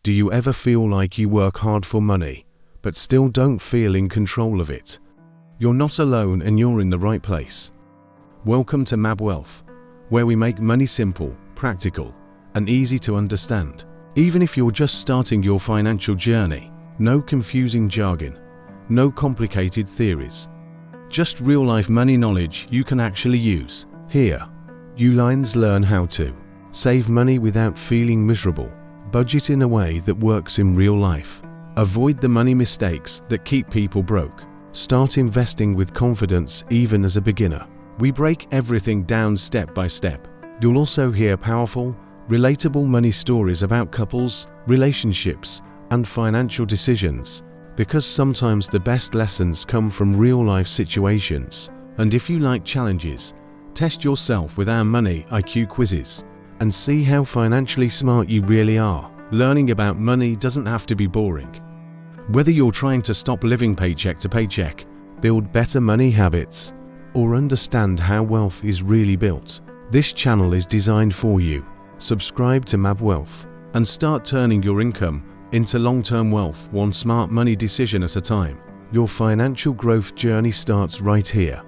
Do you ever feel like you work hard for money, but still don't feel in control of it? You're not alone and you're in the right place. Welcome to MABWealth, where we make money simple, practical, and easy to understand. Even if you're just starting your financial journey, no confusing jargon, no complicated theories. Just real-life money knowledge you can actually use. Here, you lines learn how to save money without feeling miserable, budget in a way that works in real life, avoid the money mistakes that keep people broke, start investing with confidence even as a beginner. We break everything down step by step. You'll also hear powerful, relatable money stories about couples, relationships, and financial decisions, because sometimes the best lessons come from real-life situations. And if you like challenges, test yourself with our Money IQ quizzes and see how financially smart you really are. Learning about money doesn't have to be boring. Whether you're trying to stop living paycheck to paycheck, build better money habits, or understand how wealth is really built, this channel is designed for you. Subscribe to MABWealth and start turning your income into long-term wealth, one smart money decision at a time. Your financial growth journey starts right here.